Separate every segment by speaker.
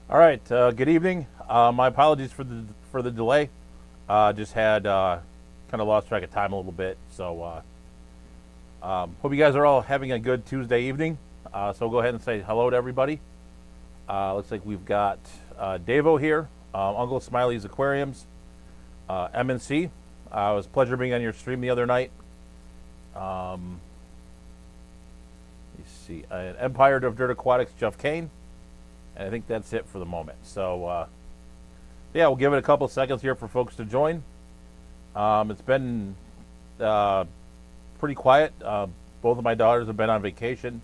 Speaker 1: All right. Good evening. My apologies for the delay. Just had kind of lost track of time a little bit. So hope you guys are all having a good Tuesday evening. So we'll go ahead and say hello to everybody. Looks like we've got Davo here, Uncle Smiley's Aquariums, MNC. It was a pleasure being on your stream the other night. Um, let me see. Empire of Dirt Aquatics, Jeff Kane. And I think that's it for the moment. So, yeah, we'll give it a couple seconds here for folks to join. It's been pretty quiet. Both of my daughters have been on vacation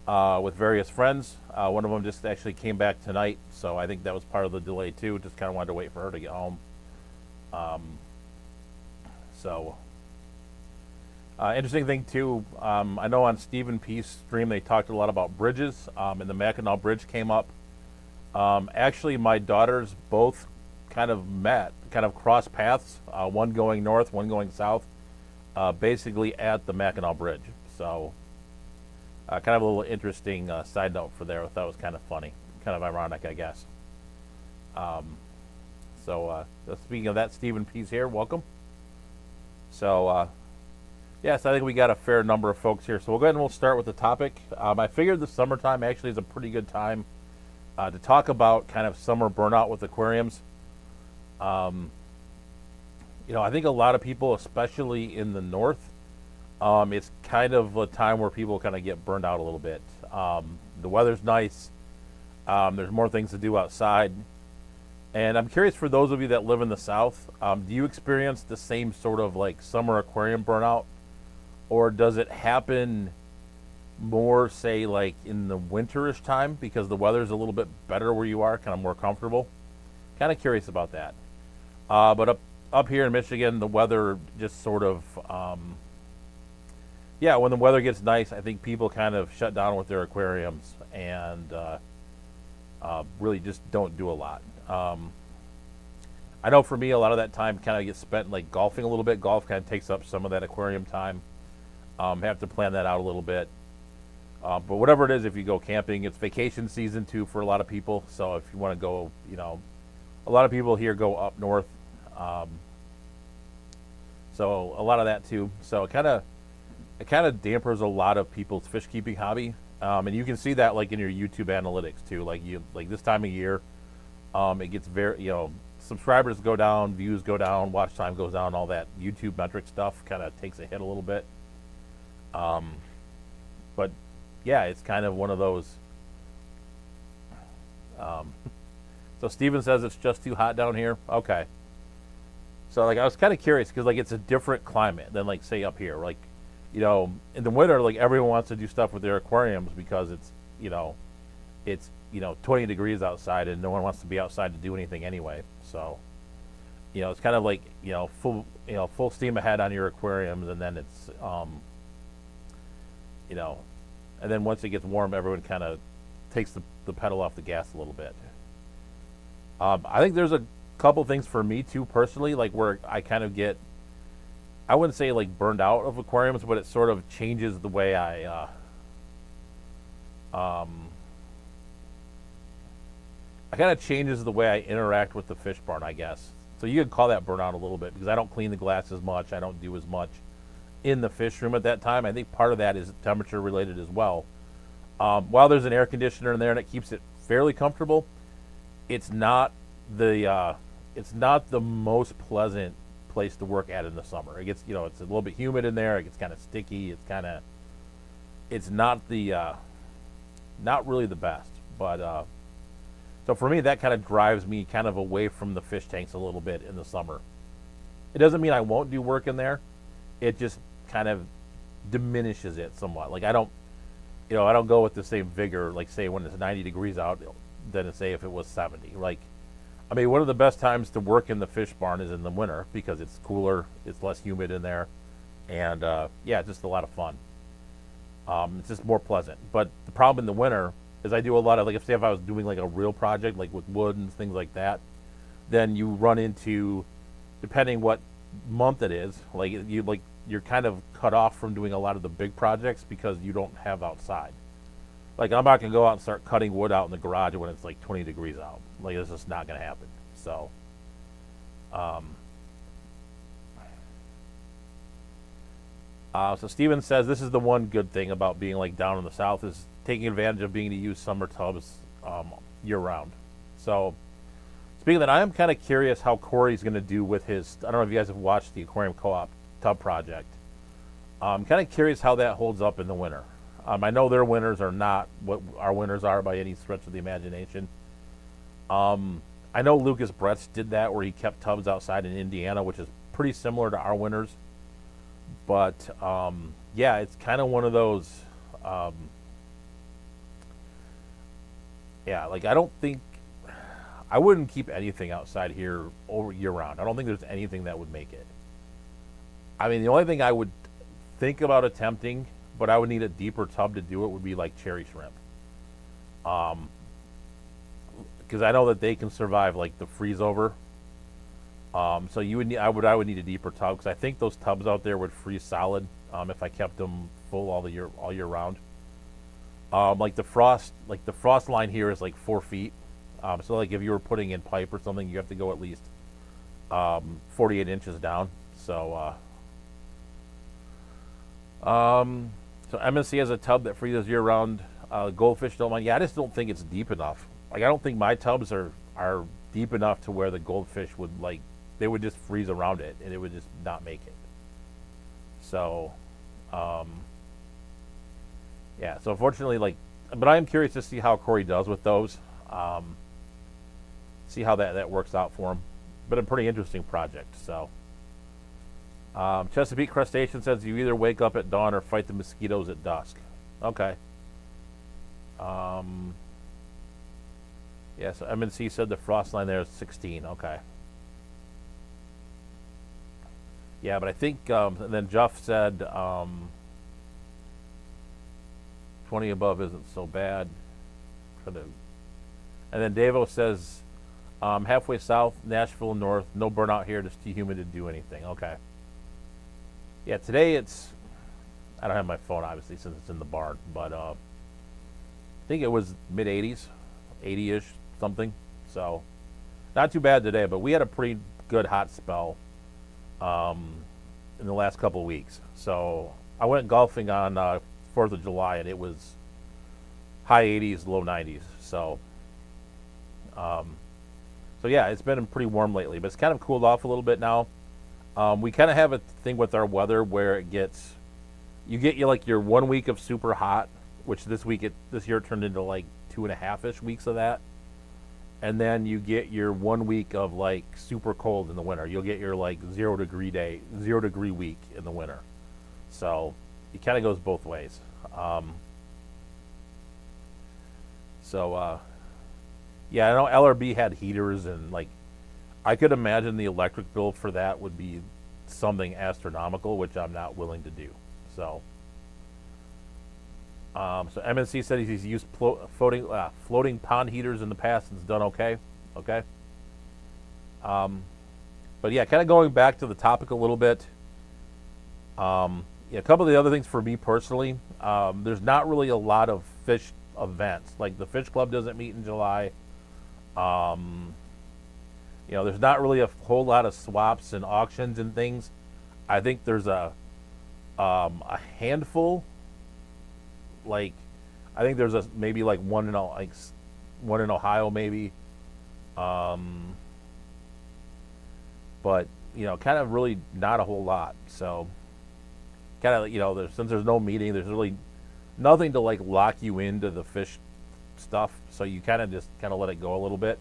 Speaker 1: with various friends. One of them just actually came back tonight, so I think that was part of the delay too. Just kind of wanted to wait for her to get home. Um, so, interesting thing too. I know on Stephen P's stream they talked a lot about bridges, and the Mackinac Bridge came up. Actually, my daughters both kind of met, kind of crossed paths. One going north, one going south, basically at the Mackinac Bridge. So, kind of a little interesting side note for there. I thought it was kind of funny, kind of ironic, I guess. Um, so, speaking of that, Stephen P's here. Welcome. So, yes, I think we got a fair number of folks here. So we'll go ahead and we'll start with the topic. I figured the summertime actually is a pretty good time to talk about kind of summer burnout with aquariums. Um, I think a lot of people, especially in the north, it's kind of a time where people kind of get burned out a little bit. The weather's nice. There's more things to do outside. And I'm curious for those of you that live in the south, do you experience the same sort of like summer aquarium burnout? Or does it happen more, say, like in the winterish time because the weather's a little bit better where you are, kind of more comfortable? Kind of curious about that. But up here in Michigan, the weather just sort of, yeah, when the weather gets nice, I think people kind of shut down with their aquariums and really just don't do a lot. I know for me, a lot of that time kind of gets spent like golfing a little bit. Golf kind of takes up some of that aquarium time. Have to plan that out a little bit. But whatever it is, if you go camping, it's vacation season too for a lot of people. So if you want to go, a lot of people here go up north. So a lot of that too. So it kind of dampers a lot of people's fish keeping hobby. And you can see that like in your YouTube analytics too. Like this time of year, it gets very, subscribers go down, views go down, watch time goes down, all that YouTube metric stuff kind of takes a hit a little bit. But yeah, it's kind of one of those. Um, so Steven says it's just too hot down here. Okay. So like I was kind of curious because like it's a different climate than like say up here. Like, in the winter, like everyone wants to do stuff with their aquariums because it's 20 degrees outside and no one wants to be outside to do anything anyway. So, it's kind of like full steam ahead on your aquariums, and then it's and then once it gets warm, everyone kind of takes the pedal off the gas a little bit. I think there's a couple things for me too personally, like where I kind of get, I wouldn't say like burned out of aquariums, but it sort of changes the way I kind of changes the way I interact with the fish barn, I guess. So you could call that burnout a little bit because I don't clean the glass as much. I don't do as much in the fish room at that time. I think part of that is temperature related as well. While there's an air conditioner in there and it keeps it fairly comfortable, it's not the most pleasant place to work at in the summer. It gets, it's a little bit humid in there. It gets kind of sticky. It's not not really the best. But so for me, that kind of drives me kind of away from the fish tanks a little bit in the summer. It doesn't mean I won't do work in there. It just kind of diminishes it somewhat. Like I don't go with the same vigor, like say when it's 90 degrees out, than say if it was 70. Like, I mean, one of the best times to work in the fish barn is in the winter because it's cooler, it's less humid in there, and yeah, it's just a lot of fun. It's just more pleasant. But the problem in the winter is I do a lot of, like, if I was doing like a real project, like with wood and things like that, then you run into, depending what month it is, you're kind of cut off from doing a lot of the big projects because you don't have outside. Like, I'm not gonna go out and start cutting wood out in the garage when it's like 20 degrees out. Like, it's just not gonna happen. So, so Steven says this is the one good thing about being like down in the south is taking advantage of being to use summer tubs year round. So, speaking of that, I am kind of curious how Corey's going to do with his. I don't know if you guys have watched the Aquarium Co-op tub project. I'm kind of curious how that holds up in the winter. I know their winters are not what our winters are by any stretch of the imagination. I know Lucas Bretz did that where he kept tubs outside in Indiana, which is pretty similar to our winters. But yeah, it's kind of one of those. Yeah, like I wouldn't keep anything outside here over year round. I don't think there's anything that would make it. I mean, the only thing I would think about attempting, but I would need a deeper tub to do it, would be like cherry shrimp. Because I know that they can survive like the freeze over. So you would need, I would need a deeper tub because I think those tubs out there would freeze solid if I kept them full all year round. Like the frost line here is like 4 feet. So like if you were putting in pipe or something, you have to go at least 48 inches down. So so MNC has a tub that freezes year round. Goldfish don't mind. Yeah, I just don't think it's deep enough. Like, I don't think my tubs are deep enough to where the goldfish would, like, they would just freeze around it and it would just not make it. So, yeah, so unfortunately, like, but I am curious to see how Corey does with those. See how that works out for him. But a pretty interesting project, so. Chesapeake Crustacean says you either wake up at dawn or fight the mosquitoes at dusk. Okay. Yeah, so MNC said the frost line there is 16. Okay. Yeah, but I think, and then Jeff said 20 above isn't so bad. And then Davo says halfway south, Nashville north, no burnout here, just too humid to do anything. Okay. Yeah, today it's, I don't have my phone obviously since it's in the barn, but I think it was mid 80s, 80-ish something. So not too bad today, but we had a pretty good hot spell in the last couple of weeks. So I went golfing on 4th of July and it was high 80s, low 90s. So so yeah, it's been pretty warm lately, but it's kind of cooled off a little bit now. We kind of have a thing with our weather where it gets, you get like your 1 week of super hot, which this year it turned into like 2.5-ish weeks of that. And then you get your 1 week of like super cold in the winter. You'll get your like 0 degree week in the winter. So it kind of goes both ways. Yeah, I know LRB had heaters and like, I could imagine the electric bill for that would be something astronomical, which I'm not willing to do. So, so MNC said he's used floating pond heaters in the past and it's done okay. Okay. But yeah, kind of going back to the topic a little bit. Yeah, a couple of the other things for me personally, there's not really a lot of fish events. Like the Fish Club doesn't meet in July. You know, there's not really a whole lot of swaps and auctions and things. I think there's a handful. Like, I think there's maybe like one in Ohio maybe. But you know, kind of really not a whole lot. So, kind of, you know, since there's no meeting, there's really nothing to like lock you into the fish stuff. So you kind of let it go a little bit.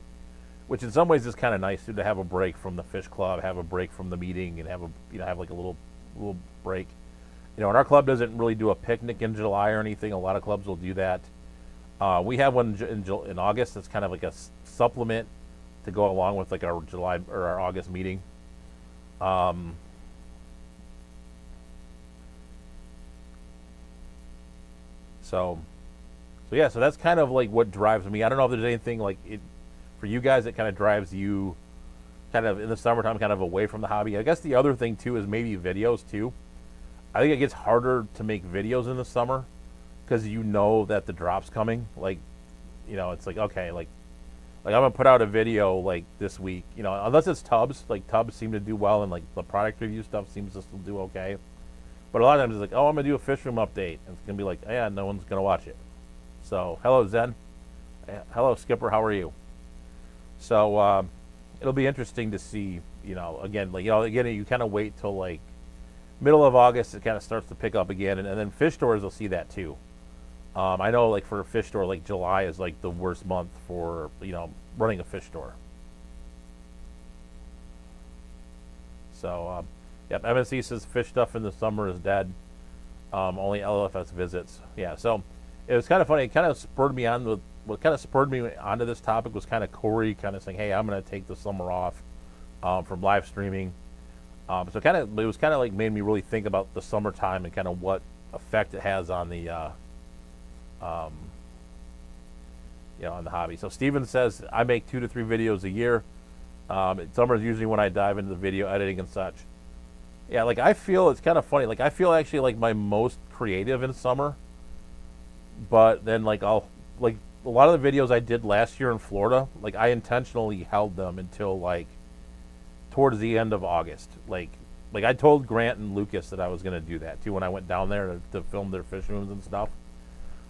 Speaker 1: Which in some ways is kind of nice too, to have a break from the Fish Club, have a break from the meeting, and have like a little break. You know, and our club doesn't really do a picnic in July or anything. A lot of clubs will do that. We have one in August that's kind of like a supplement to go along with like our July or our August meeting. So yeah, so that's kind of like what drives me. I don't know if there's anything like it. For you guys, it kind of drives you kind of in the summertime kind of away from the hobby. I guess the other thing too is maybe videos too. I think it gets harder to make videos in the summer because you know that the drop's coming. Like, it's like, okay, like I'm gonna put out a video like this week, unless it's tubs. Like tubs seem to do well, and like the product review stuff seems to still do okay. But a lot of times it's like, oh, I'm gonna do a fish room update, and it's gonna be like, yeah, no one's gonna watch it. So hello Zen, hello Skipper, how are you? So it'll be interesting to see, again, you kind of wait till like middle of August, it kind of starts to pick up again, and then fish stores will see that too. I know, like for a fish store, like July is like the worst month for running a fish store. So, yep, MSC says fish stuff in the summer is dead. Only LFS visits. Yeah, so it was kind of funny. It kind of spurred me on with what kind of spurred me onto this topic was kind of Corey kind of saying, "Hey, I'm going to take the summer off from live streaming." So it was kind of like made me really think about the summertime and kind of what effect it has on the on the hobby. So Steven says, I make 2 to 3 videos a year. Summer is usually when I dive into the video editing and such. Yeah, like I feel it's kind of funny. Like I feel actually like my most creative in summer, but then like I'll like a lot of the videos I did last year in Florida, like I intentionally held them until like towards the end of August. Like I told Grant and Lucas that I was going to do that too when I went down there to film their fish rooms and stuff.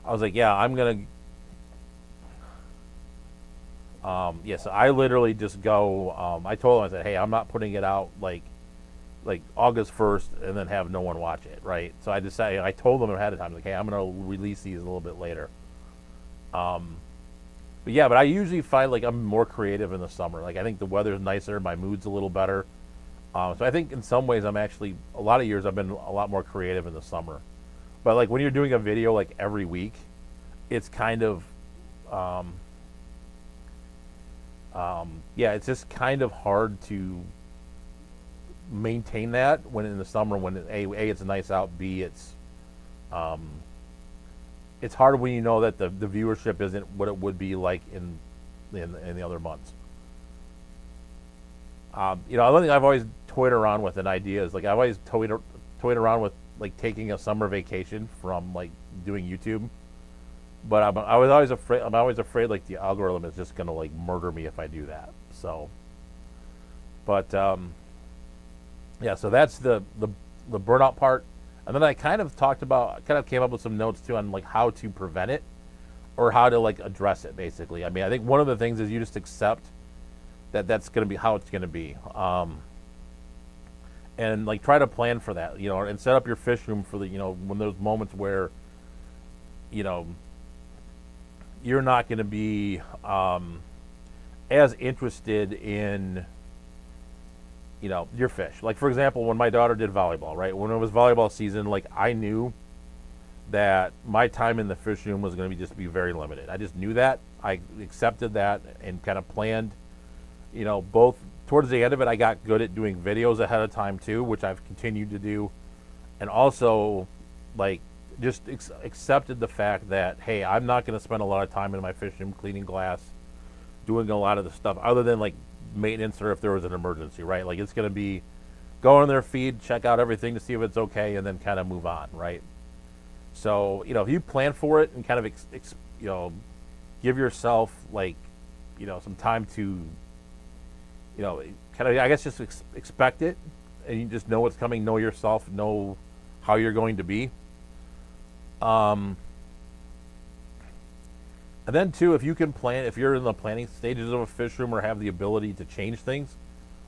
Speaker 1: I was like, yeah, I'm going to. So I literally just go. I told them, I said, hey, I'm not putting it out like August 1st and then have no one watch it, right? So I decided, I told them ahead of time, like, hey, I'm going to release these a little bit later. But I usually find like I'm more creative in the summer. Like I think the weather's nicer, my mood's a little better. So I think in some ways I'm actually, a lot of years I've been a lot more creative in the summer. But like when you're doing a video like every week, it's kind of, it's just kind of hard to maintain that when in the summer when A, it's nice out, B, it's hard when you know that the viewership isn't what it would be like in the other months. One thing I've always toyed around with an idea is like I've always toyed around with like taking a summer vacation from like doing YouTube, but I'm always afraid like the algorithm is just gonna like murder me if I do that. So, but so that's the burnout part. And then I kind of came up with some notes too on like how to prevent it or how to like address it basically. I mean, I think one of the things is you just accept that that's going to be how it's going to be. And like try to plan for that, and set up your fish room for the, when there's moments where, you're not going to be as interested in, your fish. Like for example, when my daughter did volleyball, right? When it was volleyball season, like I knew that my time in the fish room was going to just be very limited. I just knew that. I accepted that and kind of planned, both towards the end of it, I got good at doing videos ahead of time too, which I've continued to do. And also like just accepted the fact that, hey, I'm not going to spend a lot of time in my fish room cleaning glass, doing a lot of the stuff other than like maintenance or if there was an emergency, right? Like it's going to be go on their feed, check out everything to see if it's okay, and then kind of move on, right? So, if you plan for it and kind of, give yourself like, some time to, kind of, I guess just expect it and you just know what's coming, know yourself, know how you're going to be. And then too, if you can plan, if you're in the planning stages of a fish room or have the ability to change things,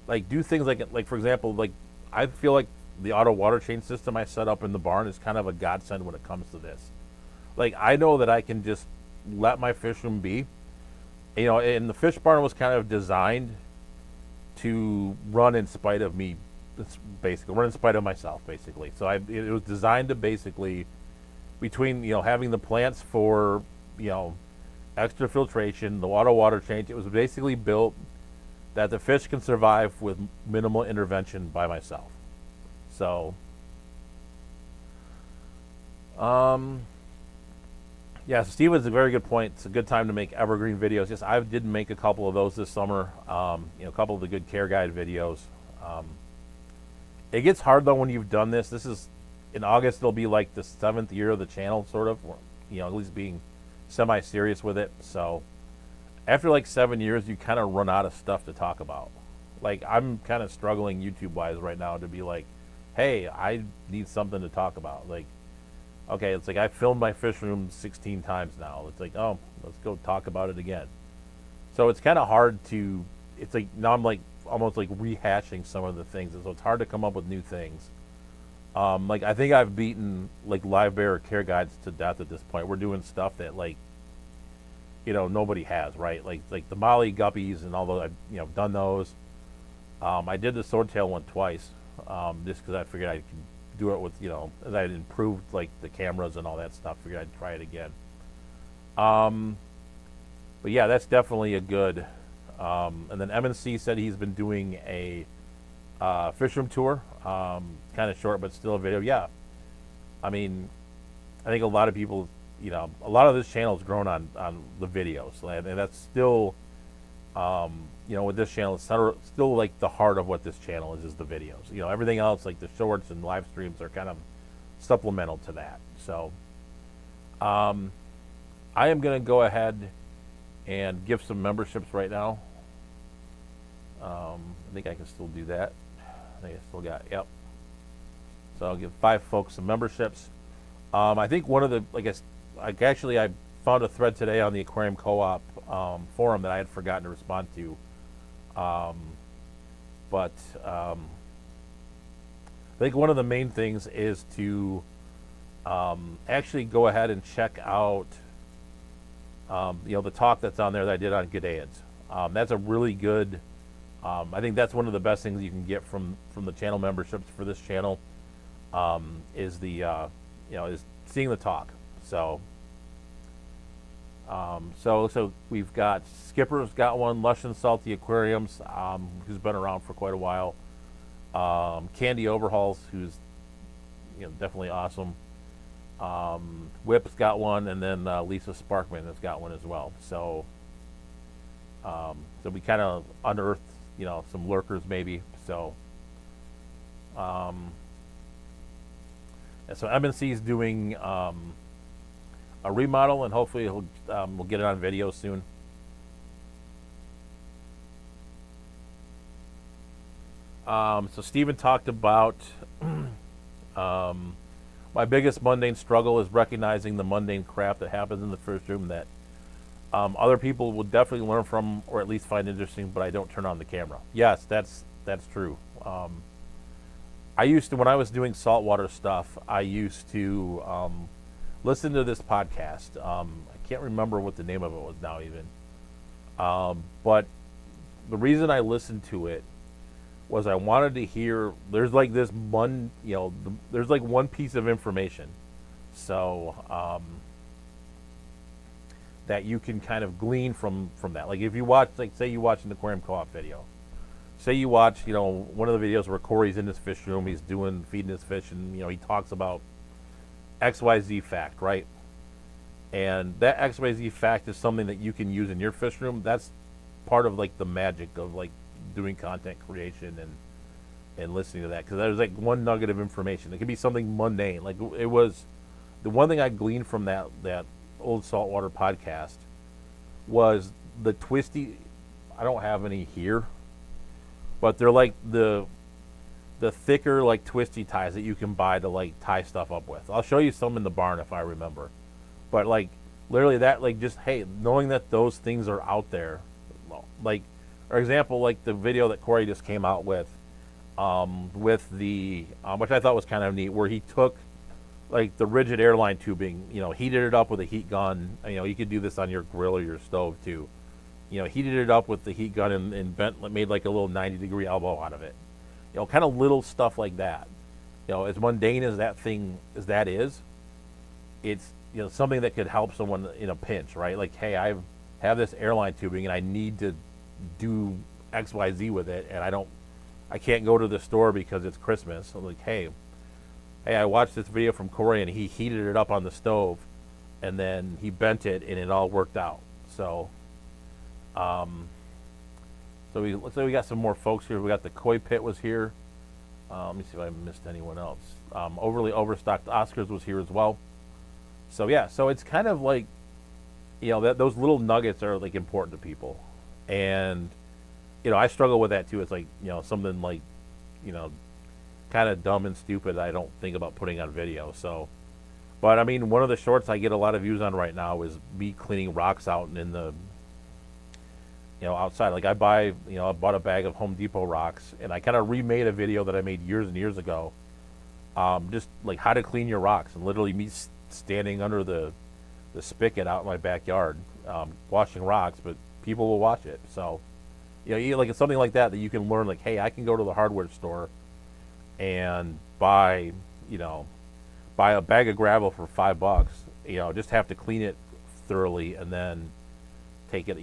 Speaker 1: like do things like for example, like I feel like the auto water change system I set up in the barn is kind of a godsend when it comes to this. Like I know that I can just let my fish room be, and the fish barn was kind of designed to run in spite of me, basically run in spite of myself, basically. So it was designed to basically, between having the plants for extra filtration, the auto water change, it was basically built that the fish can survive with minimal intervention by myself. So, so Steve has a very good point. It's a good time to make evergreen videos. Yes, I did make a couple of those this summer. A couple of the good care guide videos. It gets hard though when you've done this. This is in August. It'll be like the 7th year of the channel, sort of. at least being semi-serious with it. So after like 7 years, you kind of run out of stuff to talk about. Like, I'm kind of struggling YouTube-wise right now to be like, hey, I need something to talk about. Like, okay, it's like I filmed my fish room 16 times now. It's like, oh, let's go talk about it again. So it's kind of hard to, it's like, now I'm like almost like rehashing some of the things. And so it's hard to come up with new things. Like, I think I've beaten like live bearer care guides to death at this point. We're doing stuff that like, nobody has, right? Like the Molly guppies and all those, I've done those. I did the swordtail one twice, just because I figured I could do it with, as I had improved like the cameras and all that stuff. Figured I'd try it again. But yeah, that's definitely a good. And then MNC said he's been doing a fish room tour, kind of short but still a video. Yeah, I mean, I think a lot of people, a lot of this channel has grown on the videos, and that's still, with this channel, it's still like the heart of what this channel is the videos. Everything else, like the shorts and live streams, are kind of supplemental to that. So, I am going to go ahead and give some memberships right now. I think I can still do that. I think I still got, yep. So I'll give 5 folks some memberships. I think one of the, I found a thread today on the Aquarium Co-op forum that I had forgotten to respond to. But I think one of the main things is to actually go ahead and check out the talk that's on there that I did on G'dayids. That's a really good, I think that's one of the best things you can get from the channel memberships for this channel, is the is seeing the talk. So so we've got Skipper's got one, Lush and Salty Aquariums, who's been around for quite a while. Candy Overhauls, who's definitely awesome. Whip's got one, and then Lisa Sparkman has got one as well. So so we kind of unearthed some lurkers maybe. So so MNC is doing a remodel, and hopefully we'll get it on video soon. So Steven talked about my biggest mundane struggle is recognizing the mundane crap that happens in the fish room that other people will definitely learn from, or at least find interesting, but I don't turn on the camera. Yes, that's true. I used to, when I was doing saltwater stuff, I used to listen to this podcast. I can't remember what the name of it was now even. But the reason I listened to it was I wanted to hear, there's like this one, there's like one piece of information. So that you can kind of glean from that. Like if you watch, like say you watch an Aquarium Co-op video. Say you watch, one of the videos where Corey's in his fish room, he's feeding his fish, and he talks about XYZ fact, right? And that XYZ fact is something that you can use in your fish room. That's part of like the magic of like doing content creation and listening to that, because there's like one nugget of information. It could be something mundane. Like it was the one thing I gleaned from that old saltwater podcast was the twisty. I don't have any here, but they're like the thicker like twisty ties that you can buy to like tie stuff up with. I'll show you some in the barn if I remember. But like literally that, like just, hey, knowing that those things are out there, like for example, like the video that Corey just came out with the which I thought was kind of neat, where he took like the rigid airline tubing, heated it up with a heat gun. You could do this on your grill or your stove too. Heated it up with the heat gun and made like a little 90-degree elbow out of it. Kind of little stuff like that. As mundane as that thing as that is, it's something that could help someone in a pinch, right? Like, hey, I have this airline tubing and I need to do XYZ with it, and I can't go to the store because it's Christmas. So like, hey, I watched this video from Corey and he heated it up on the stove, and then he bent it and it all worked out. So so looks like we got some more folks here. We got the Koi Pit was here. Let me see if I missed anyone else. Overly Overstocked Oscars was here as well. So yeah, so it's kind of like, that those little nuggets are like important to people, and I struggle with that too. It's like something like you know kind of dumb and stupid I don't think about putting on video. So, but I mean, one of the shorts I get a lot of views on right now is me cleaning rocks out and in the outside. Like I bought a bag of Home Depot rocks, and I kind of remade a video that I made years and years ago, just like how to clean your rocks, and literally me standing under the spigot out in my backyard, washing rocks, but people will watch it. So, like it's something like that you can learn. Like, hey, I can go to the hardware store and buy a bag of gravel for $5. Just have to clean it thoroughly and then take it.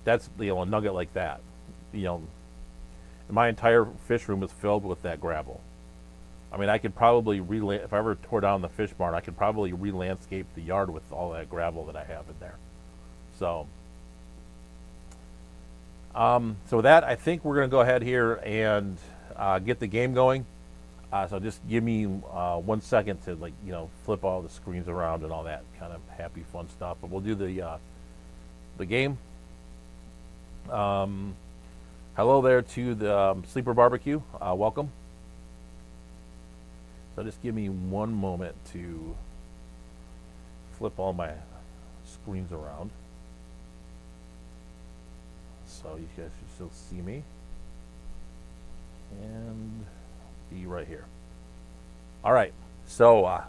Speaker 1: That's a nugget like that. My entire fish room is filled with that gravel. I mean, I could probably if I ever tore down the fish barn, I could probably re-landscape the yard with all that gravel that I have in there. So, so with that, I think we're going to go ahead here and get the game going. So just give me 1 second to flip all the screens around and all that kind of happy, fun stuff. But we'll do the game. Hello there to the Sleeper Barbecue. Welcome. So just give me 1 moment to flip all my screens around. So you guys should still see me. And be right here. All right. So,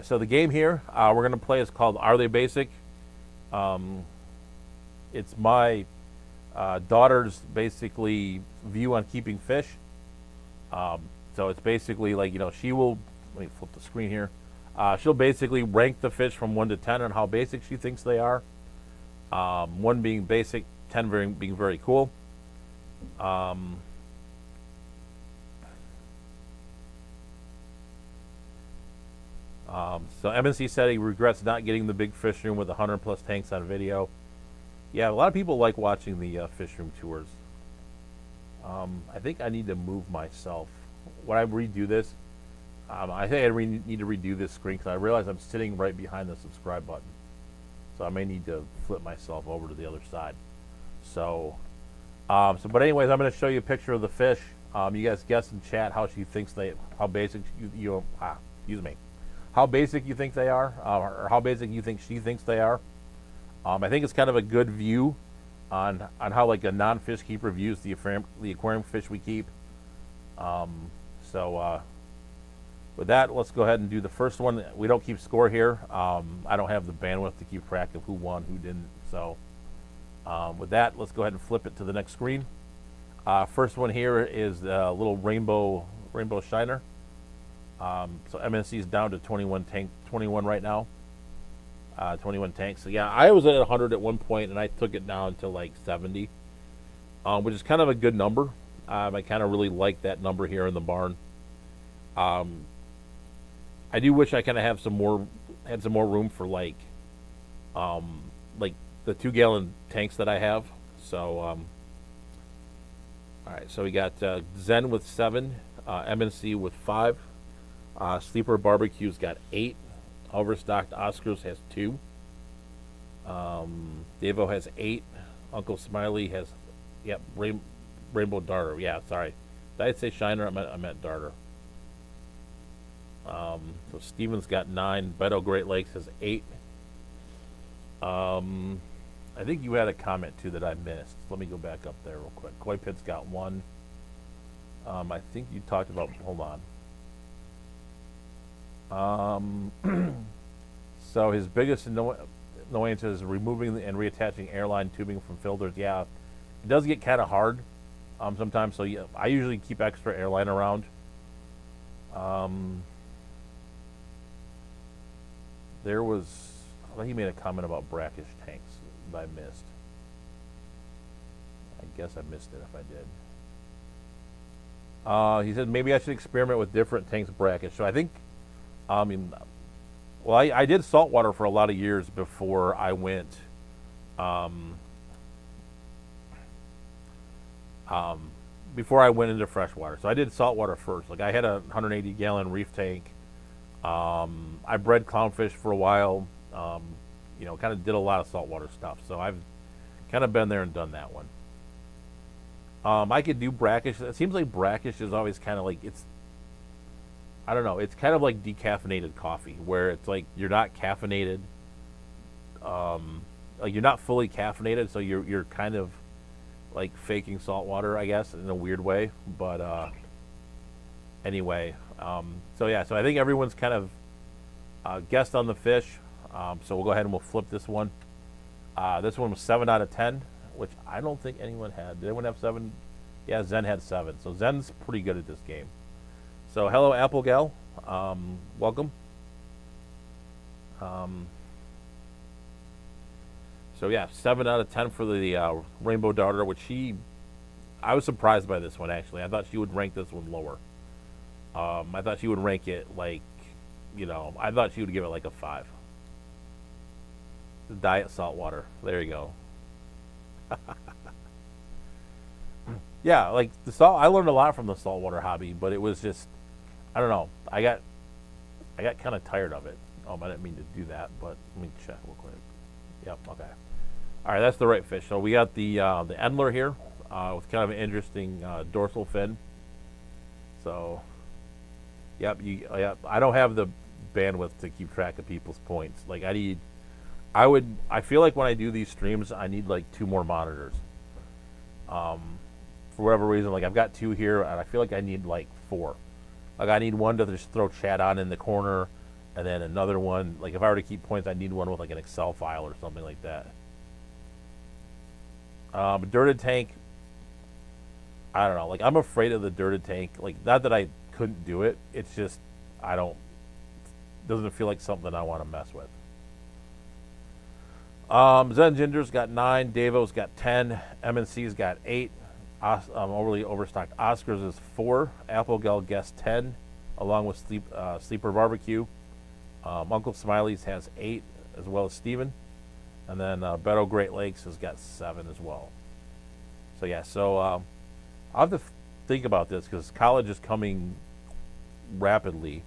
Speaker 1: so the game here we're going to play is called Are They Basic? It's my daughter's basically view on keeping fish. So it's basically like, she will, let me flip the screen here. She'll basically rank the fish from 1 to 10 on how basic she thinks they are. 1 being basic, 10 being very cool. So MNC said he regrets not getting the big fish room with 100+ tanks on video. Yeah, a lot of people like watching the fish room tours. I think I need to move myself. When I redo this, I think I need to redo this screen because I realize I'm sitting right behind the subscribe button. So I may need to flip myself over to the other side. So, but anyways, I'm going to show you a picture of the fish. You guys guess in chat how she thinks how basic how basic you think they are, or how basic you think she thinks they are. I think it's kind of a good view on how like a non-fish keeper views the aquarium fish we keep. So with that, let's go ahead and do the first one. We don't keep score here. I don't have the bandwidth to keep track of who won, who didn't. So with that, let's go ahead and flip it to the next screen. First one here is the little rainbow shiner. So MNC is down to 21 right now. 21 tanks. So yeah, I was at 100 at one point, and I took it down to like 70, which is kind of a good number. I kind of really like that number here in the barn. I do wish I kind of had some more room for like the 2-gallon tanks that I have. So all right, so we got Zen with 7, MNC with 5, Sleeper Barbecue's got 8. Overstocked Oscars has 2. Devo has 8. Uncle Smiley has, Rainbow Darter. Yeah, sorry. Did I say Shiner? I meant Darter. So Steven's got 9. Beto Great Lakes has 8. I think you had a comment too that I missed. Let me go back up there real quick. Koi Pit's got 1. I think you talked about. Hold on. So his biggest annoyance is removing and reattaching airline tubing from filters. Yeah, it does get kind of hard sometimes. So yeah, I usually keep extra airline around. There was, I think he made a comment about brackish tanks that I missed. I guess I missed it if I did. He said maybe I should experiment with different tanks brackish. So I think, well, I did saltwater for a lot of years before I went, before I went into freshwater. So I did saltwater first. Like I had a 180-gallon reef tank I bred clownfish for a while. Kind of did a lot of saltwater stuff. So I've kind of been there and done that one. I could do brackish. It seems like brackish is always kind of like it's. I don't know. It's kind of like decaffeinated coffee, where it's like you're not caffeinated. Like you're not fully caffeinated, so you're kind of like faking salt water, I guess, in a weird way. But anyway, so yeah, so I think everyone's kind of guessed on the fish. So we'll go ahead and we'll flip this one. This one was 7 out of 10, which I don't think anyone had. Did anyone have 7? Yeah, Zen had 7. So Zen's pretty good at this game. So hello, Apple Gal. Welcome. So yeah, 7 out of 10 for the Rainbow Darter, which I was surprised by this one, actually. I thought she would rank this one lower. I thought she would rank it like, I thought she would give it like a 5. The diet saltwater. There you go. Yeah, like the salt. I learned a lot from the saltwater hobby, but it was just, I don't know. I got kind of tired of it. I didn't mean to do that, but let me check real quick. Yep. Okay. All right, that's the right fish. So we got the Endler here with kind of an interesting dorsal fin. So, yep. I don't have the bandwidth to keep track of people's points. Like I feel like when I do these streams, I need like 2 more monitors. For whatever reason, like I've got 2 here, and I feel like I need like 4. Like I need one to just throw chat on in the corner, and then another one. Like if I were to keep points, I need one with like an Excel file or something like that. Dirted tank. I don't know. Like I'm afraid of the dirted tank. Like not that I couldn't do it. It's just doesn't feel like something I want to mess with. Zen Ginger's got 9. Davo's got 10. MNC's got 8. Overly overstocked Oscars is 4. Applegal guessed 10, along with Sleeper Barbecue. Uncle Smiley's has 8, as well as Steven. And then Beto Great Lakes has got 7 as well. So yeah, I'll have to think about this because college is coming rapidly.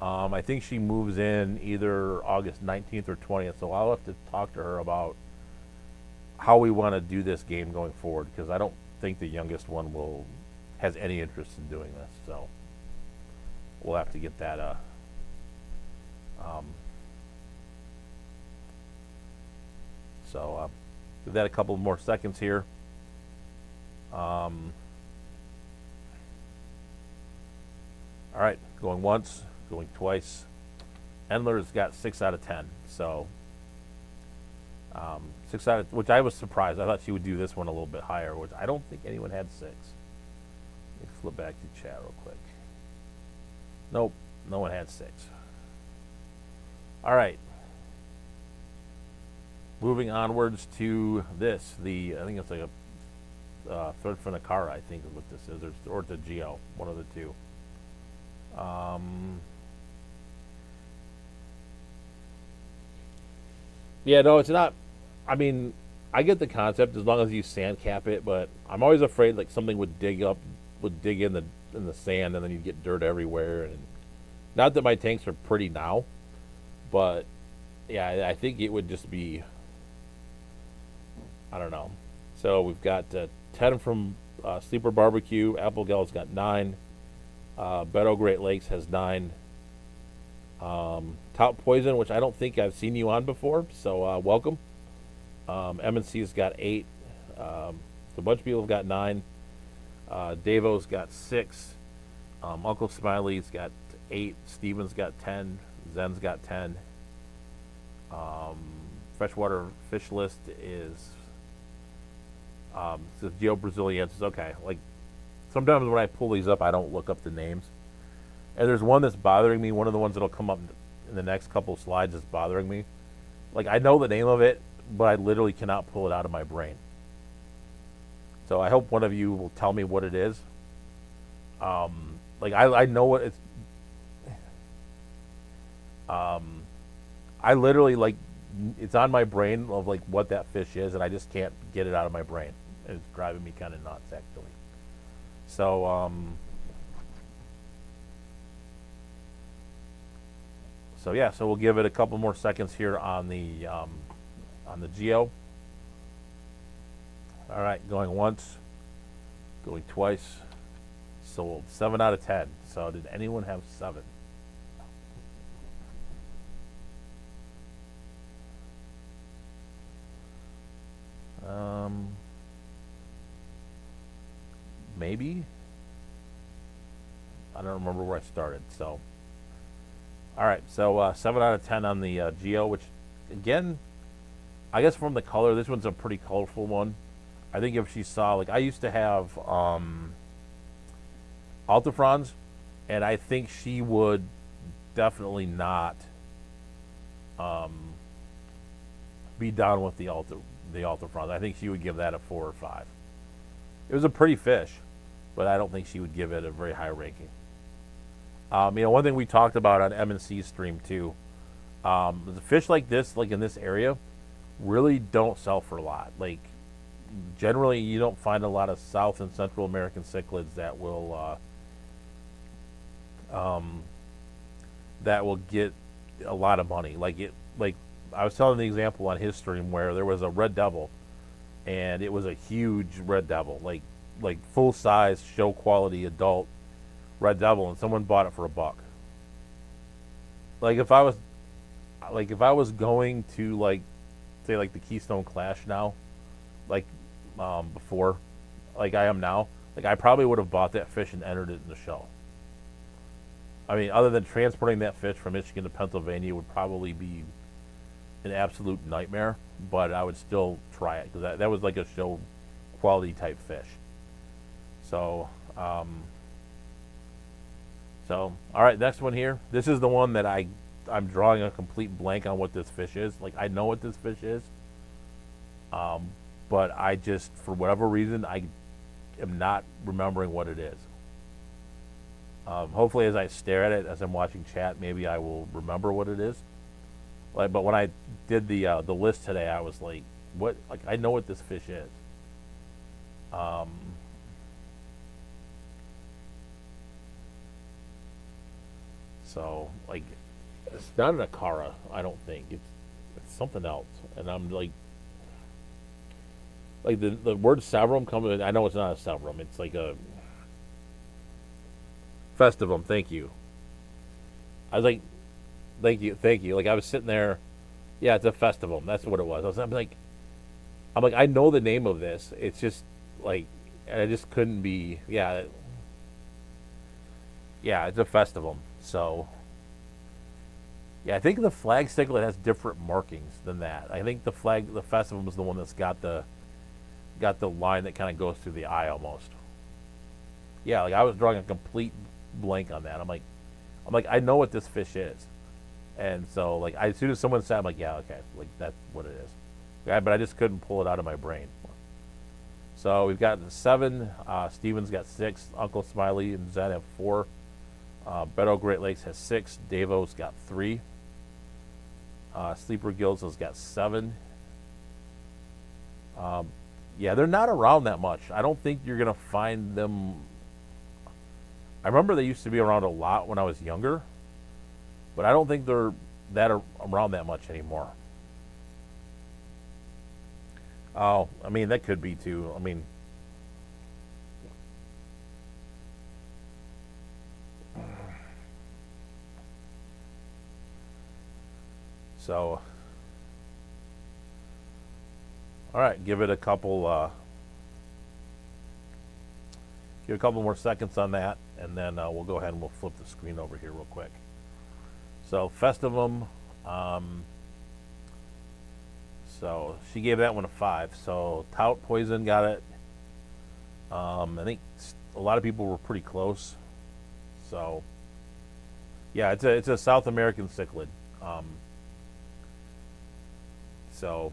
Speaker 1: I think she moves in either August 19th or 20th, so I'll have to talk to her about how we want to do this game going forward, because I don't think the youngest one has any interest in doing this, so we'll have to get that give that a couple more seconds here. All right, going once, going twice. Endler's got 6 out of 10, so 6 out of, which I was surprised. I thought she would do this one a little bit higher, which I don't think anyone had 6. Let me flip back to chat real quick. Nope, no one had 6. All right. Moving onwards to this, I think it's like a third from the car, I think is what this is, or it's a Geo, one of the two. Yeah, no, it's not. I mean, I get the concept as long as you sand cap it, but I'm always afraid like something would dig in the sand, and then you'd get dirt everywhere. And not that my tanks are pretty now, but yeah, I think it would just be, I don't know. So we've got 10 from Sleeper Barbecue. Applegal's got 9. Beto Great Lakes has 9. Top Poison, which I don't think I've seen you on before, so welcome. MNC's got 8. So a bunch of people have got 9. Davo's got 6. Uncle Smiley's got 8. Steven's got 10. Zen's got 10. Freshwater Fish List is says Geo Braziliensis. Okay, like sometimes when I pull these up, I don't look up the names. And there's one that's bothering me. One of the ones that'll come up in the next couple of slides is bothering me. Like I know the name of it, but I literally cannot pull it out of my brain. So I hope one of you will tell me what it is. Like I know what it's. I literally like it's on my brain of like what that fish is, and I just can't get it out of my brain. It's driving me kind of nuts, actually. So So yeah, so we'll give it a couple more seconds here on the Geo. All right, going once, going twice. Sold. 7 out of 10. So did anyone have 7? Maybe. I don't remember where I started. So, all right. So 7 out of 10 on the Geo, which again, I guess from the color, this one's a pretty colorful one. I think if she saw, like, I used to have Altafrons, and I think she would definitely not be down with the Altafrons. I think she would give that a 4 or 5. It was a pretty fish, but I don't think she would give it a very high ranking. One thing we talked about on M&C's stream too, the fish like this, like in this area, really don't sell for a lot. Like, generally, you don't find a lot of South and Central American cichlids that will get a lot of money. Like I was telling the example on his stream where there was a red devil, and it was a huge red devil, like full size, show quality adult red devil, and someone bought it for $1. Like if I was going to, like, say, like the Keystone Clash now, like before, like I am now, like I probably would have bought that fish and entered it in the show. I mean, other than transporting that fish from Michigan to Pennsylvania would probably be an absolute nightmare, but I would still try it because that was like a show quality type fish. So, all right, next one here. This is the one that I'm drawing a complete blank on what this fish is. Like, I know what this fish is, but I just, for whatever reason, I am not remembering what it is. Hopefully, as I stare at it, as I'm watching chat, maybe I will remember what it is. Like, but when I did the list today, I was like, "What? Like, I know what this fish is." So, like, it's not an Akara, I don't think. It's something else, and I'm like the word Severum comes. I know it's not a Severum. It's like a Festivum. Thank you. I was like, thank you. Like, I was sitting there. Yeah, it's a Festivum. That's what it was. I'm like, I know the name of this. It's just like, I just couldn't be. Yeah, it's a Festivum. So, yeah, I think the flag cichlid has different markings than that. I think the Festivum is the one that's got the line that kind of goes through the eye almost. Yeah, like I was drawing a complete blank on that. I'm like, I know what this fish is, and so like as soon as someone said, I'm like, yeah, okay, like that's what it is. Yeah, but I just couldn't pull it out of my brain. So we've got 7. Steven's got 6. Uncle Smiley and Zen have 4. Beto Great Lakes has 6. Davo's got 3. Sleeper Guilds has got 7. Yeah, they're not around that much. I don't think you're gonna find them. I remember they used to be around a lot when I was younger, but I don't think they're around that much anymore. Oh, I mean, that could be too. I mean, so, all right, give it a couple more seconds on that, and then we'll go ahead and we'll flip the screen over here real quick. So Festivum, so she gave that one a 5. So Tout Poison got it. I think a lot of people were pretty close. So yeah, it's a South American cichlid. So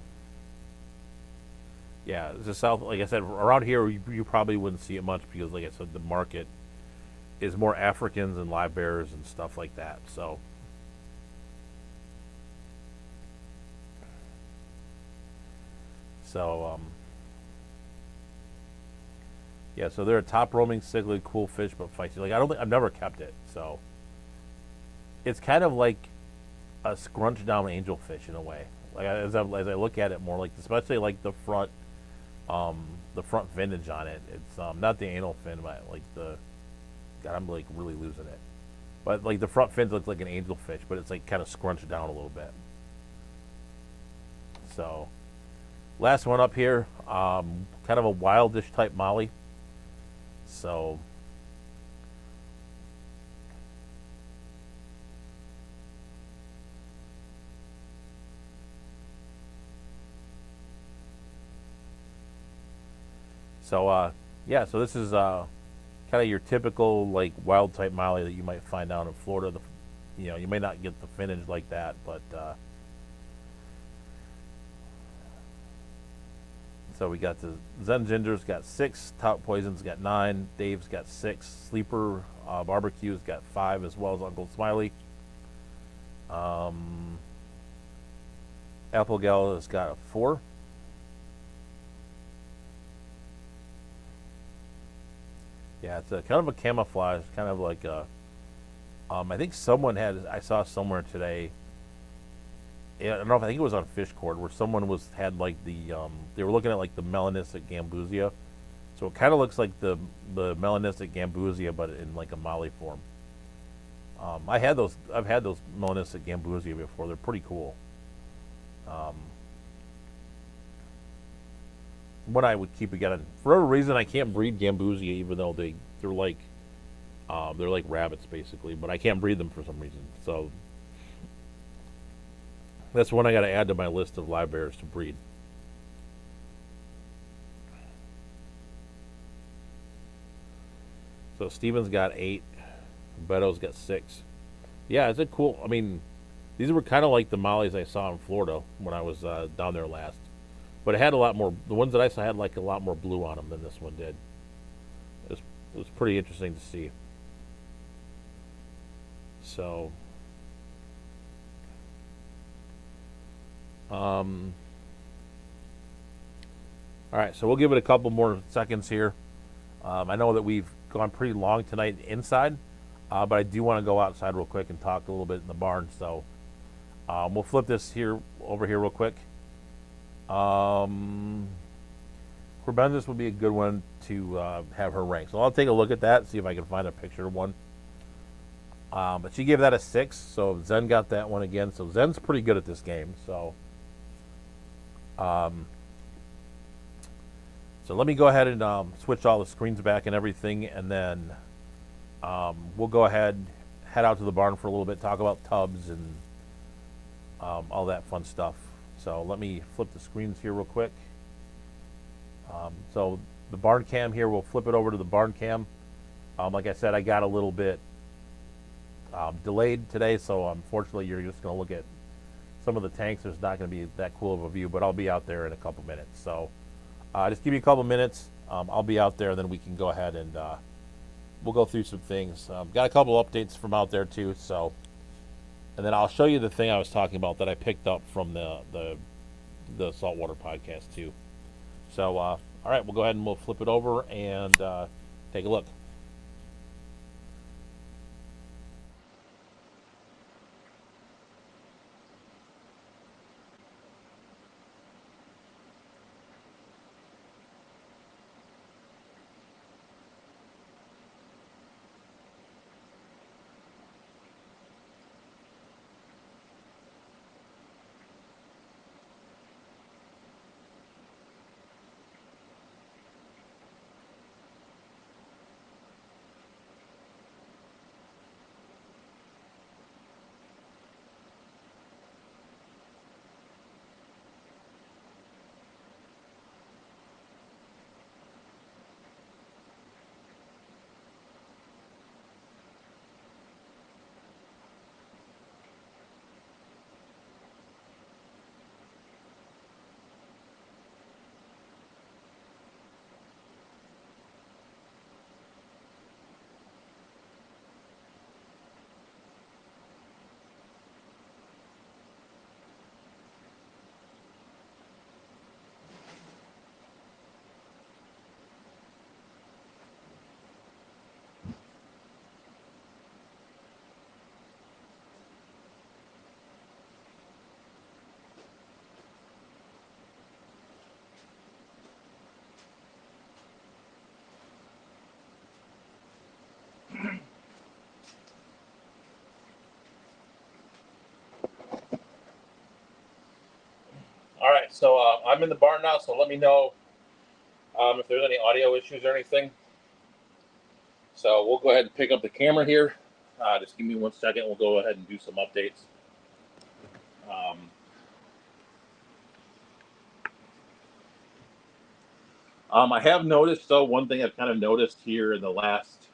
Speaker 1: yeah, it's a South. Like I said, around here you probably wouldn't see it much because, like I said, the market is more Africans and live bearers and stuff like that. So. Yeah, so they're a top roaming cichlid, cool fish, but feisty. Like, I've never kept it, so it's kind of like a scrunched down angelfish in a way. Like as I look at it more, like especially like um, the front vintage on it. It's not the anal fin, but like the God, I'm like really losing it. But like the front fins look like an angelfish, but it's like kind of scrunched down a little bit. So last one up here, kind of a wildish type molly. So yeah, so this is kind of your typical like wild type molly that you might find down in Florida. You may not get the vintage like that, but so we got the Zen Ginger's got 6, Top Poison's got 9, Dave's got 6, Sleeper Barbecue's got 5, as well as Uncle Smiley. Um, Apple Gal has got a 4. Yeah, it's a kind of a camouflage, kind of like a. I think I saw somewhere today. Yeah, I don't know if I think it was on Fish Cord where someone had like they were looking at like the melanistic gambusia, so it kind of looks like the melanistic gambusia but in like a molly form. I've had those melanistic gambusia before. They're pretty cool. Um, what I would keep again for whatever reason I can't breed gambusia even though they're like rabbits basically, but I can't breed them for some reason. So that's one I got to add to my list of live bears to breed. So Steven's got 8, Beto's got 6. Yeah, it's a cool. I mean, these were kind of like the mollies I saw in Florida when I was down there last, but it had a lot more. The ones that I saw had like a lot more blue on them than this one did. It was pretty interesting to see. So, um, all right. So we'll give it a couple more seconds here. I know that we've gone pretty long tonight inside, but I do want to go outside real quick and talk a little bit in the barn. So we'll flip this here over here real quick. Corbensis would be a good one to have her rank. So I'll take a look at that, see if I can find a picture of one. But she gave that a 6, so Zen got that one again. So Zen's pretty good at this game. Um, so let me go ahead and switch all the screens back and everything, and then we'll go ahead, head out to the barn for a little bit, talk about tubs and all that fun stuff. So let me flip the screens here real quick. So the barn cam here, we'll flip it over to the barn cam. Like I said, I got a little bit delayed today, so unfortunately you're just going to look at some of the tanks. There's not going to be that cool of a view, but I'll be out there in a couple minutes. So just give me a couple minutes. I'll be out there, then we can go ahead and we'll go through some things. Got a couple updates from out there too. So, and then I'll show you the thing I was talking about that I picked up from the saltwater podcast too. So, all right, we'll go ahead and we'll flip it over and take a look. right, so I'm in the barn now, so let me know if there's any audio issues or anything. So we'll go ahead and pick up the camera here. Just give me 1 second. We'll go ahead and do some updates. I have noticed, though, one thing I've kind of noticed here in the last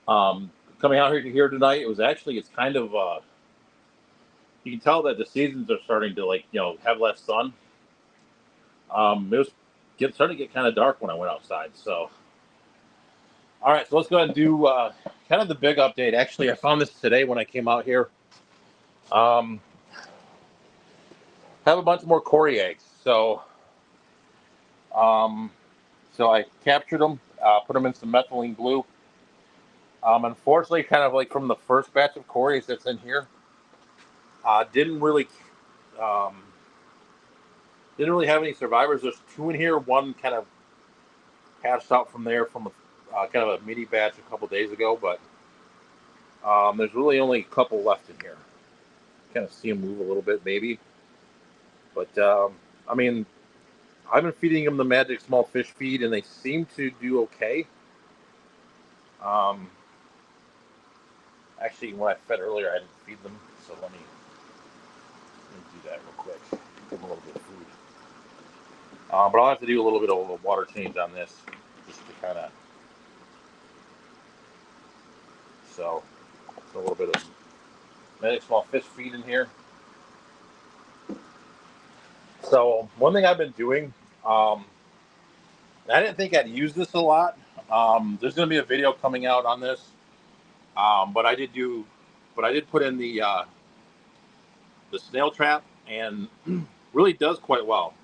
Speaker 1: coming out here tonight, it's kind of you can tell that the seasons are starting to have less sun. It was starting to get kind of dark when I went outside. So, all right, so let's go ahead and do kind of the big update. Actually, I found this today when I came out here. Have a bunch more Cory eggs. So I captured them, put them in some methylene blue. Unfortunately, kind of like from the first batch of Corys that's in here, didn't really have any survivors. There's 2 in here. One kind of hatched out from there from a kind of a mini batch a couple days ago, but there's really only a couple left in here. Kind of see them move a little bit, maybe. But I mean, I've been feeding them the magic small fish feed, and they seem to do okay. Actually, when I fed earlier, I didn't feed them, so let me do that real quick. Give them a little bit of food. But I'll have to do a little bit of a water change on this, just to kind of. So, a little bit of magic small fish feed in here. So, one thing I've been doing, I didn't think I'd use this a lot. There's going to be a video coming out on this, but I did put in the snail trap, and really does quite well.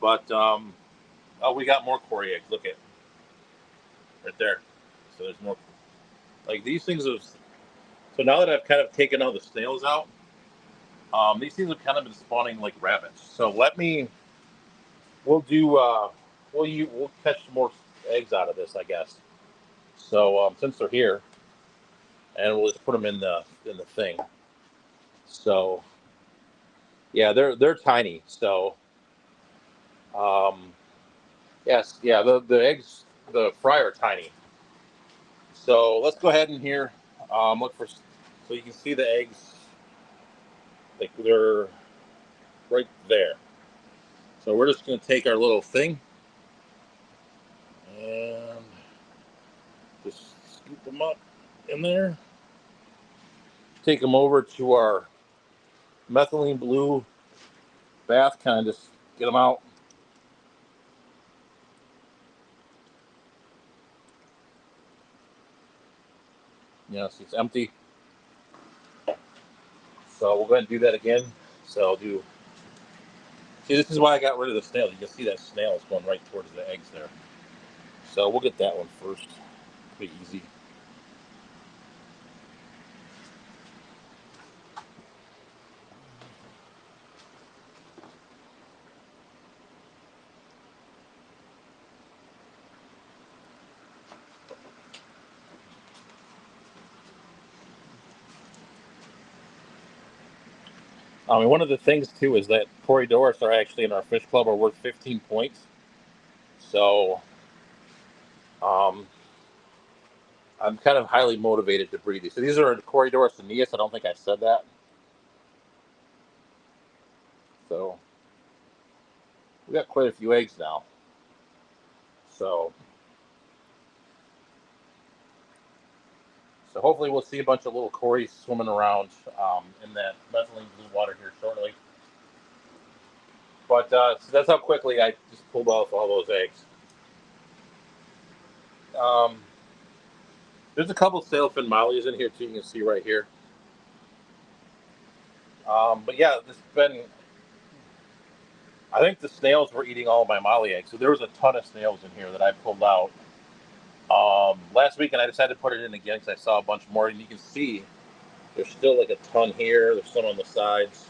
Speaker 1: But oh, we got more Cory eggs. Look at right there. So there's more. Like these things have. So now that I've kind of taken all the snails out, these things have kind of been spawning like rabbits. So we'll catch some more eggs out of this, I guess. So since they're here, and we'll just put them in the thing. So yeah, they're tiny. So yes, yeah, the eggs, the fry are tiny. So let's go ahead and here look for, so you can see the eggs, like they're right there. So we're just going to take our little thing and just scoop them up in there. Take them over to our methylene blue bath, kind of just get them out. Yeah, see, it's empty. So we'll go ahead and do that again. So I'll do. See, this is why I got rid of the snail. You can see that snail is going right towards the eggs there. So we'll get that one first. Pretty easy. And one of the things too is that Corydoras are actually in our fish club are worth 15 points. So I'm kind of highly motivated to breed these. So these are Corydoras aeneas. I don't think I said that. So we got quite a few eggs now. So hopefully we'll see a bunch of little Corys swimming around in that methylene blue water here shortly. But so that's how quickly I just pulled off all those eggs. There's a couple sailfin mollies in here too. You can see right here. But yeah, this has been. I think the snails were eating all of my molly eggs, so there was a ton of snails in here that I pulled out last week, and I decided to put it in again because I saw a bunch more, and you can see there's still like a ton here. There's some on the sides.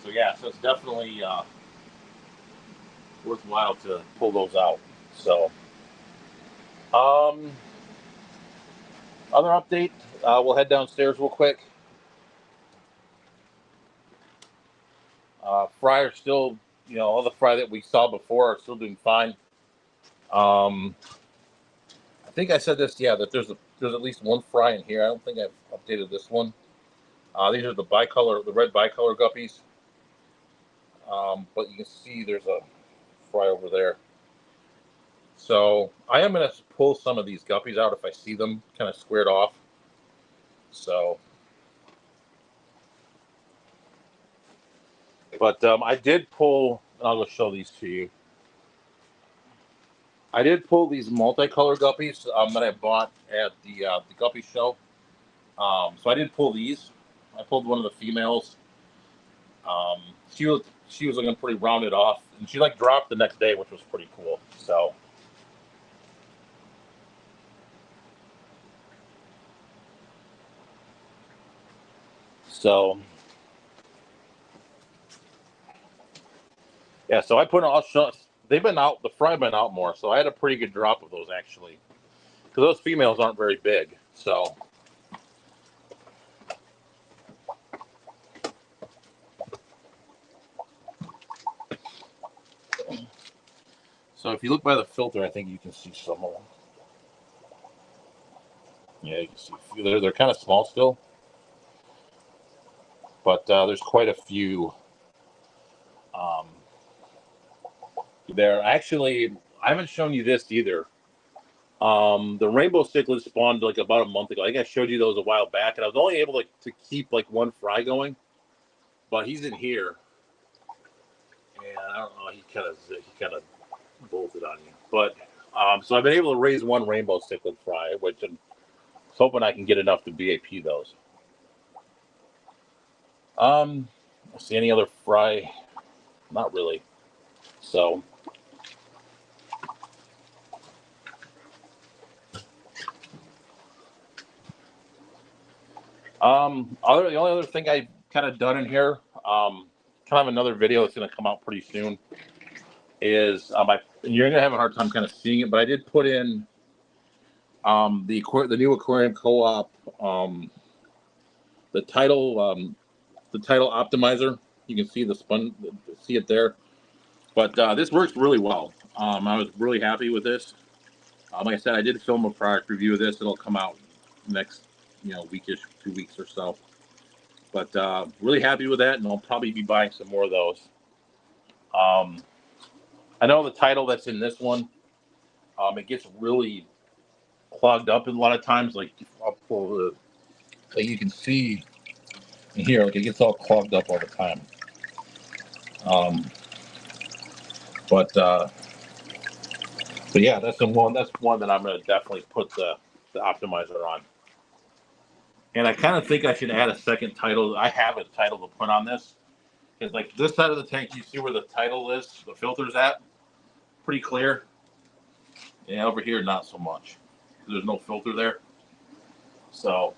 Speaker 1: So yeah, so it's definitely worthwhile to pull those out. So, other update, we'll head downstairs real quick. Fry are still, all the fry that we saw before are still doing fine. Um, I think I said this, yeah, that there's at least one fry in here. I don't think I've updated this one. These are the red bicolor guppies. But you can see there's a fry over there. So I am going to pull some of these guppies out if I see them kind of squared off. So, but I did pull, and I'll go show these to you. I did pull these multicolor guppies that I bought at the guppy show. So I did pull these. I pulled one of the females. Um, she was looking pretty rounded off, and she like dropped the next day, which was pretty cool. So yeah, so I put I'll show. They've been out. The fry been out more, so I had a pretty good drop of those actually, because those females aren't very big. So if you look by the filter, I think you can see some of them. Yeah, you can see they're kind of small still, but there's quite a few um, there. Actually, I haven't shown you this either. The rainbow cichlids spawned like about a month ago. I think I showed you those a while back, and I was only able to keep like one fry going, but he's in here, and I don't know. He kind of bolted on you, but so I've been able to raise one rainbow cichlid fry, which I'm hoping I can get enough to BAP those. See any other fry? Not really. So, the only other thing I kind of done in here, kind of another video that's going to come out pretty soon, is and you're going to have a hard time kind of seeing it, but I did put in the new Aquarium co-op, the title optimizer. You can see see it there. But this works really well. I was really happy with this. Like I said, I did film a product review of this. It'll come out next, weekish, 2 weeks or so. But really happy with that, and I'll probably be buying some more of those. I know the title that's in this one, it gets really clogged up a lot of times. Like I'll pull like you can see in here, like it gets all clogged up all the time. But yeah, that's one that I'm going to definitely put the optimizer on. And I kind of think I should add a second title. I have a title to put on this. Because like this side of the tank, you see where the title is, the filter's at, pretty clear. Yeah, over here, not so much. There's no filter there. So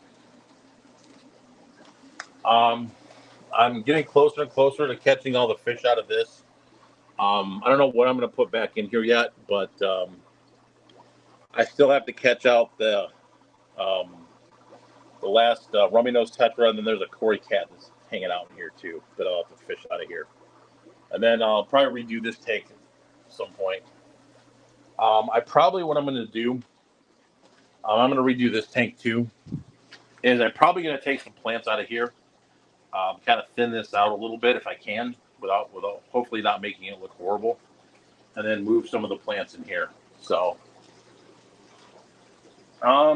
Speaker 1: I'm getting closer and closer to catching all the fish out of this. I don't know what I'm going to put back in here yet, but I still have to catch out the last rummy nose tetra, and then there's a Cory cat that's hanging out in here too that I'll have to fish out of here. And then I'll probably redo this tank at some point. What I'm going to do, I'm going to redo this tank too, is I'm probably going to take some plants out of here, kind of thin this out a little bit if I can, without hopefully not making it look horrible, and then move some of the plants in here. So, all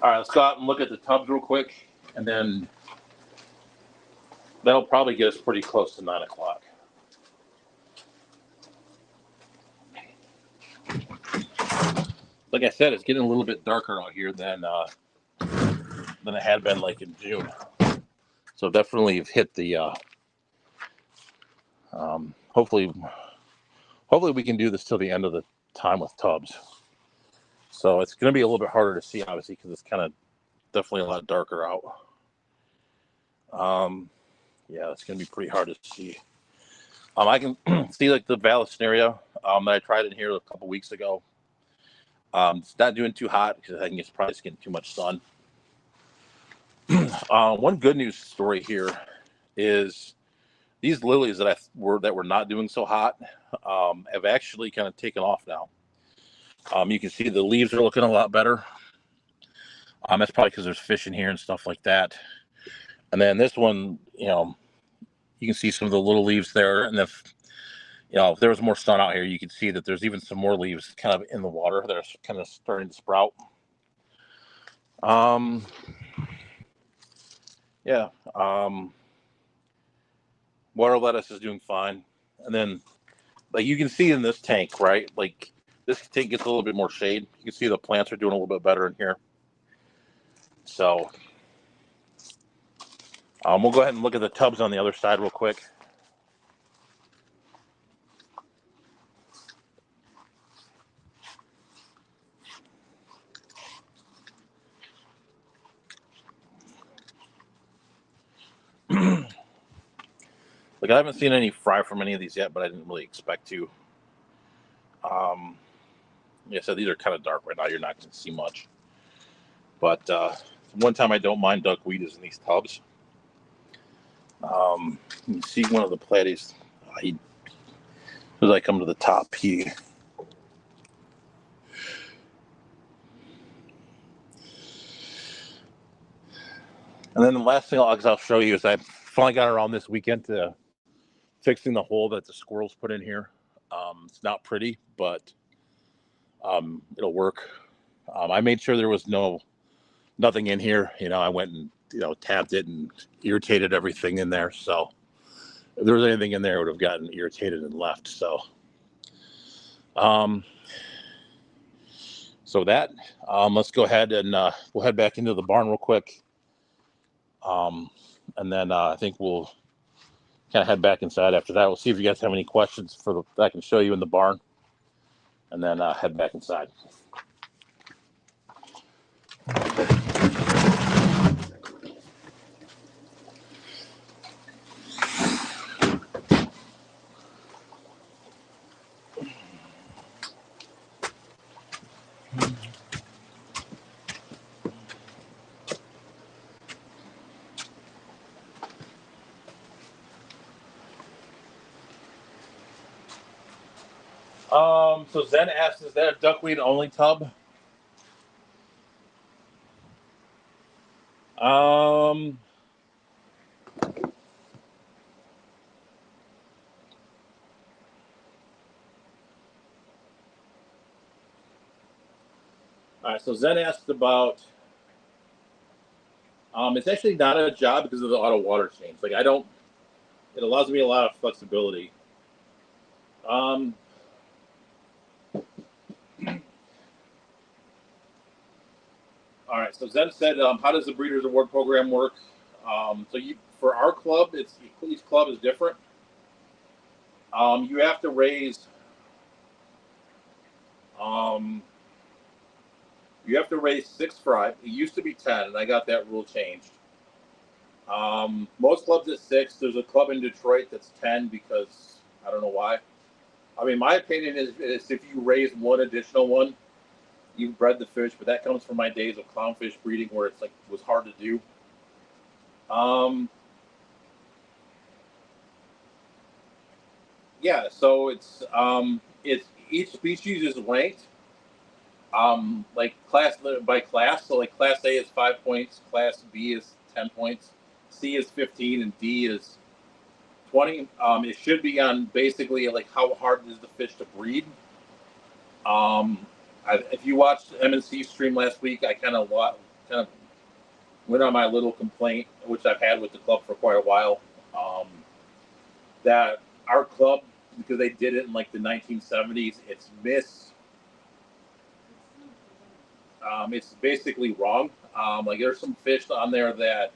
Speaker 1: right, let's go out and look at the tubs real quick, and then that'll probably get us pretty close to 9 o'clock. Like I said, it's getting a little bit darker out here than it had been like in June. So definitely have hit the. Hopefully we can do this till the end of the time with tubs. So it's going to be a little bit harder to see, obviously, because it's kind of definitely a lot darker out. Yeah, it's going to be pretty hard to see. I can see like the Vallisneria that I tried in here a couple weeks ago. It's not doing too hot because I think it's probably getting too much sun. One good news story here is these lilies that were not doing so hot have actually kind of taken off now. You can see the leaves are looking a lot better. That's probably because there's fish in here and stuff like that. And then this one, you can see some of the little leaves there. And if there was more sun out here, you could see that there's even some more leaves kind of in the water that are kind of starting to sprout. Yeah. Water lettuce is doing fine. And then, like you can see in this tank, right? Like this tank gets a little bit more shade. You can see the plants are doing a little bit better in here. So we'll go ahead and look at the tubs on the other side real quick. Like I haven't seen any fry from any of these yet, but I didn't really expect to. Yeah, so these are kind of dark right now. You're not going to see much. But one time I don't mind duckweed is in these tubs. You can see one of the platies. As I come to the top, and then the last thing I'll show you is I finally got around this weekend to fixing the hole that the squirrels put in here. It's not pretty, but it'll work. I made sure there was nothing in here. I went and tapped it and irritated everything in there. So if there was anything in there, it would have gotten irritated and left. So let's go ahead and we'll head back into the barn real quick. And then I think we'll kind of head back inside after that. We'll see if you guys have any questions that I can show you in the barn, and then head back inside. So Zen asked, is that a duckweed only tub? All right, so Zen asked about, it's actually not a job because of the auto water change. Like it allows me a lot of flexibility. All right, so Zen said, how does the Breeders Award program work? For our club, each club is different. You have to raise, six fry. It used to be 10, and I got that rule changed. Most clubs at 6. There's a club in Detroit that's 10 because I don't know why. I mean, my opinion is if you raise one additional one, you've bred the fish, but that comes from my days of clownfish breeding where it was hard to do. Yeah, so it's each species is ranked like class by class. So like class A is 5 points, class B is 10 points, C is 15, and D is 20. It should be on basically like how hard is the fish to breed. If you watched MNC stream last week, I kind of went on my little complaint, which I've had with the club for quite a while, that our club, because they did it in like the 1970s, it's basically wrong. Like there's some fish on there that,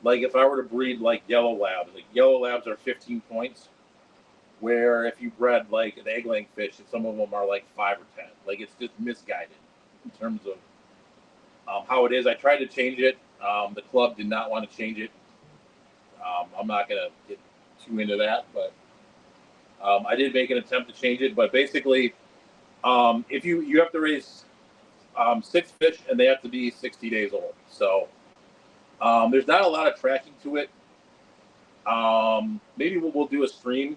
Speaker 1: like if I were to breed like yellow labs are 15 points. Where if you bred like an egg-laying fish, some of them are like 5 or 10. Like it's just misguided in terms of how it is. I tried to change it. The club did not want to change it. I'm not going to get too into that, but I did make an attempt to change it. But basically, if you have to raise 6 fish and they have to be 60 days old. So there's not a lot of tracking to it. Maybe we'll do a stream.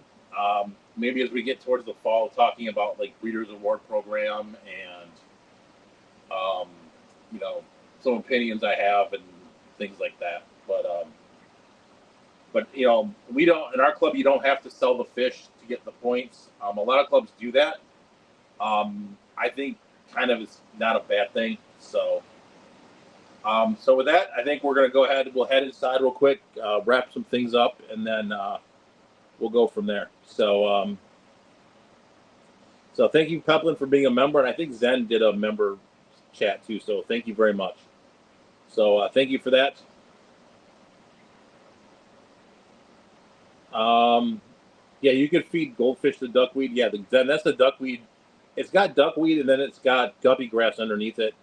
Speaker 1: Maybe as we get towards the fall, talking about like Breeders Award program and um, you know, some opinions I have and things like that. But we don't in our club. You don't have to sell the fish to get the points. A lot of clubs do that. I think kind of is not a bad thing. So with that, I think we're gonna go ahead. We'll head inside real quick, wrap some things up, and then we'll go from there. So thank you, Peplin, for being a member, and I think Zen did a member chat too. So thank you very much. So thank you for that. Um, yeah, you could feed goldfish the duckweed. Yeah, Zen, that's the duckweed. It's got duckweed, and then it's got guppy grass underneath it.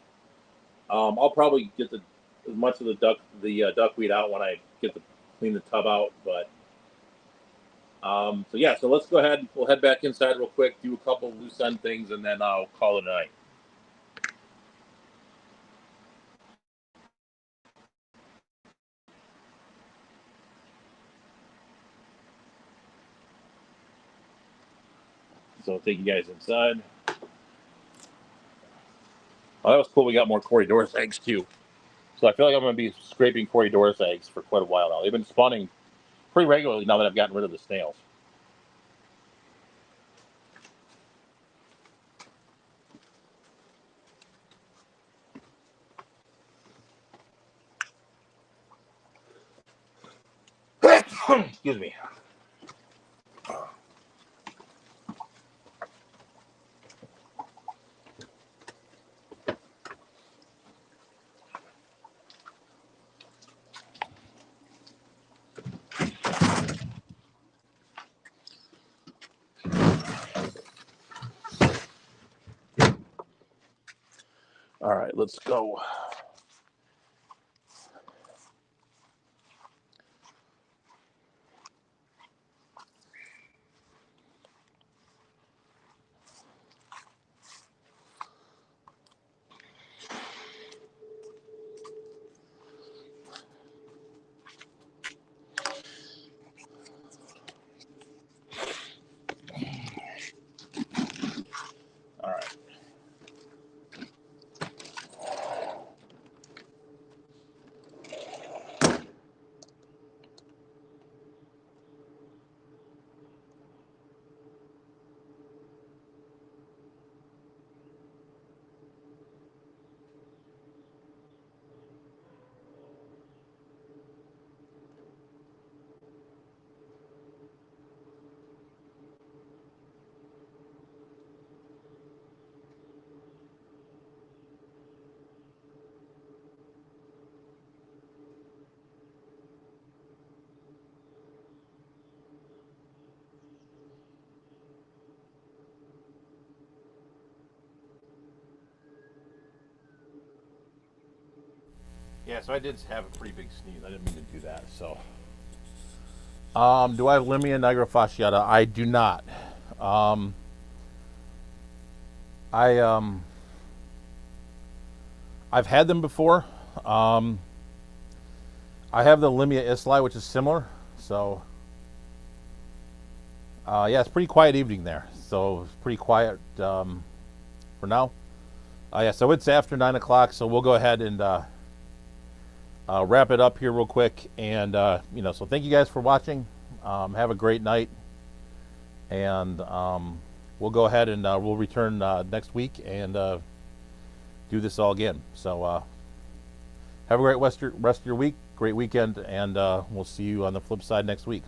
Speaker 1: I'll probably get as much of the duckweed out when I get to clean the tub out. But so yeah, so let's go ahead. We'll head back inside real quick, do a couple loose end things, and then I'll call it a night. So I'll take you guys inside. Oh, that was cool. We got more Corydorus eggs too. So I feel like I'm going to be scraping Corydorus eggs for quite a while now. They've been spawning pretty regularly now that I've gotten rid of the snails. Excuse me. All right, let's go. All right. Yeah, so I did have a pretty big sneeze. I didn't mean to do that. So, do I have Limia nigra fasciata? I do not. Um, I I've had them before. Um, I have the Limia isli, which is similar. So, yeah, it's pretty quiet evening there. So it's pretty quiet for now. Yeah, so it's after 9 o'clock. So we'll go ahead and wrap it up here real quick. And so thank you guys for watching. Have a great night, and we'll go ahead and we'll return next week and do this all again. So have a great rest of your week, great weekend, and we'll see you on the flip side next week.